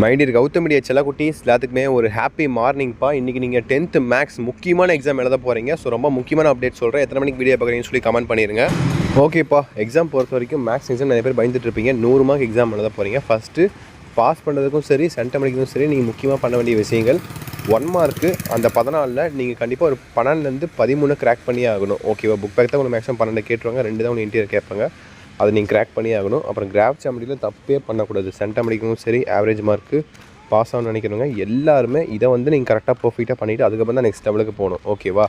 My dear Gautham media செல்லக்குட்டீஸ் எல்லாத்துக்குமே ஒரு happy மார்னிங்ப்பா. இன்றைக்கி நீங்கள் 10th மேக்ஸ் முக்கியமான எக்ஸாம் எழுத போகிறீங்க. ஸோ ரொம்ப முக்கியமான அப்டேட் சொல்கிறேன். எத்தனை மணிக்கு வீடியோ பார்க்குறீங்கன்னு சொல்லி கமெண்ட் பண்ணிடுங்க. ஓகேப்பா, எக்ஸாம் பொறுத்த வரைக்கும் மேக்ஸ் எக்ஸாம் நிறைய பேர் பயந்துட்டு இருப்பீங்க. 100 மார்க் எக்ஸாம் எழுத போகிறீங்க. ஃபஸ்ட்டு பாஸ் பண்ணுறதுக்கும் சரி, சென்டம் அடிக்கிறதுக்கும் சரி, நீங்கள் முக்கியமாக பண்ண வேண்டிய விஷயங்கள் 1 மார்க்கு அந்த 14ல் நீங்கள் கண்டிப்பாக ஒரு 12லேருந்து 13 கிராக் பண்ணியே ஆகணும். ஓகேவா, புக் பேக் தான் உங்களுக்கு மேக்ஸிமம் 12 கேட்டுருவாங்க, 2 தான் உங்களுக்கு இன்டீரியர் கேட்பாங்க. அதை நீங்கள் கிராக் பண்ணி ஆகணும். அப்புறம் கிராஃப் ஜாமெட்ரியில் தப்பே பண்ணக்கூடாது. சென்டம் அடிக்கிறதுக்கும் சரி, ஆவரேஜ் மார்க்கு பாஸ் ஆகணும்னு நினைக்கிறவங்க எல்லாருமே இதை வந்து நீங்கள் கரெக்டாக பர்ஃபெக்டாக பண்ணிவிட்டு அதுக்கப்புறம் தான் நெக்ஸ்ட் லெவலுக்கு போகணும். ஓகேவா,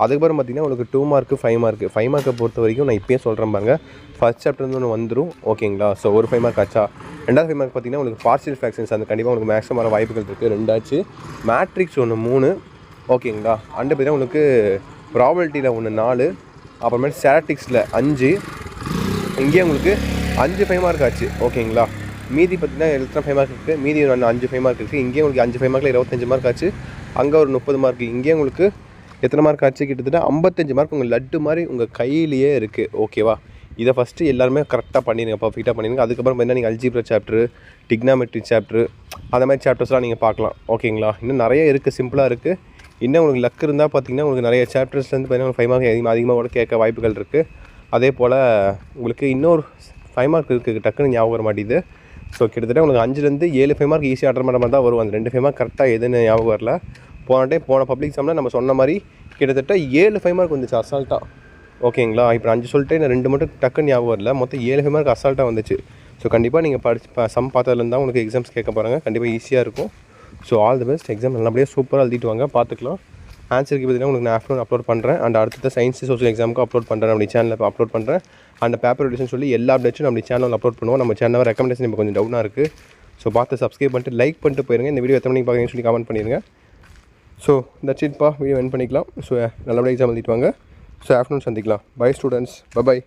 அதுக்கப்புறம் பார்த்திங்கன்னா உங்களுக்கு 2 மார்க்கு 5 மார்க்கு 5 மார்க்கை பொறுத்த வரைக்கும் நான் இப்போயே சொல்கிறேன் பாருங்க. ஃபஸ்ட் சாப்டர் ஒன்று வந்துடும். ஓகேங்களா, ஸோ ஒரு 5 மார்க் ஆச்சா. ரெண்டாவது 5 மார்க் பார்த்திங்கன்னா உங்களுக்கு பார்ஷியல் ஃப்ராக்ஷன்ஸ் அந்த கண்டிப்பாக உங்களுக்கு மேக்ஸிமம் வர வாய்ப்புகள் இருக்குது. 2 ஆச்சு. மேட்ரிக்ஸ் ஒன்று 3. ஓகேங்களா, அண்டு பார்த்தீங்கன்னா உங்களுக்கு ப்ராபபிலிட்டியில் ஒன்று 4, அப்புறமேட்டு ஸ்டாட்டிக்ஸில் 5. இங்கேயே உங்களுக்கு 5 5 மார்க் ஆச்சு. ஓகேங்களா, மீதி பார்த்திங்கன்னா எத்தனை 5 மார்க் இருக்குது, மீதி 5 5 மார்க் இருக்குது. இங்கேயே உங்களுக்கு 5 5 மார்க்கில் 25 மார்க் ஆச்சு. அங்கே ஒரு 30 மார்க். இங்கேயே உங்களுக்கு எத்தனை மார்க் ஆச்சு, கிட்டத்தட்ட 55 மார்க் உங்கள் லட்டு மாதிரி உங்கள் கையிலேயே இருக்குது. ஓகேவா, இதை ஃபஸ்ட்டு எல்லாருமே கரெக்டாக பண்ணிடுங்க, பர்ஃபெக்டாக பண்ணிடுங்க. அதுக்கப்புறம் பார்த்தீங்கன்னா நீங்கள் அல்ஜிப்ரா சாப்ட்ரு, டிக்னாமெட்ரி சாப்ட்ரு, அந்த மாதிரி சாப்டர்ஸ்லாம் நீங்கள் பார்க்கலாம். ஓகேங்களா, இன்னும் நிறைய இருக்குது, சிம்பிளாக இருக்குது. இன்னும் உங்களுக்கு லக் இருந்தால் பார்த்திங்கன்னா உங்களுக்கு நிறைய சாப்டர்ஸ்லேருந்து பார்த்தீங்கன்னா 5 மார்க் அதிகமாக கூட கேட்க வாய்ப்புகள் இருக்குது. அதே போல் உங்களுக்கு இன்னொரு 5 மார்க் இருக்குது, டக்குன்னு ஞாபகம் வர மாட்டேங்குது. ஸோ கிட்டத்தட்ட உங்களுக்கு 5லேருந்து 7 5 மார்க் ஈஸியாக அட்டன் பண்ணுற மாதிரி தான் வரும். அந்த 2 5 மார்க் கரெக்டாக எதுன்னு ஞாபகம் வரல. போன பப்ளிக் எக்ஸாமில் நம்ம சொன்ன மாதிரி கிட்டத்தட்ட 7 5 மார்க் வந்துச்சு அசால்ட்டாக. ஓகேங்களா, இப்போ 5 சொல்லிட்டு நான் 2 மட்டும் டக்குன்னு ஞாபகம் வரல. மொத்தம் 7 5 மார்க் அசால்ட்டாக வந்துச்சு. ஸோ கண்டிப்பாக நீங்கள் சம் பார்த்ததுலேருந்து தான் உங்களுக்கு எக்ஸாம்ஸ் கேட்க போகிறாங்க. கண்டிப்பாக ஈஸியாக இருக்கும். So all the best. Exam நல்லபடியாக சூப்பராக எழுதிட்டு வாங்க, பார்த்துக்கலாம். ஆன்சருக்கு பார்த்தீங்கன்னா உங்களுக்கு நான் ஆஃப்டர்நூன் அப்லோட் பண்ணுறேன். அண்ட் அடுத்த சயின்ஸ் சோஷியல் எக்ஸாமுக்கு அப்லோட் பண்ணுறேன். நம்ம சேனலில் அப்லோட் பண்ணுறேன். அந்த பேப்பர் எடிஷன் சொல்லி எல்லா அப்டேட்ஸும் நம்ம சேனலில் அப்லோட் பண்ணுவோம். நம்ம சேனலில் ரெக்கமெண்டேஷன் இப்போ கொஞ்சம் டவுனாக இருக்குது. ஸோ பார்த்து சப்ஸ்கிரைப் பண்ணிட்டு லைக் பண்ணிட்டு போயிருங்க. இந்த வீடியோ எத்தனை மணிக்கு பார்க்குறீங்கன்னு சொல்லி கமெண்ட் பண்ணிடுங்க. ஸோ தட்ஸ் இட்ப்பா, வீடியோ எண்ட் பண்ணிக்கலாம். ஸோ நல்லபடியாக எக்ஸாம் எழுதிட்டு வாங்க. ஸோ ஆஃப்டர்நூன் சந்திக்கலாம். Bye students, by.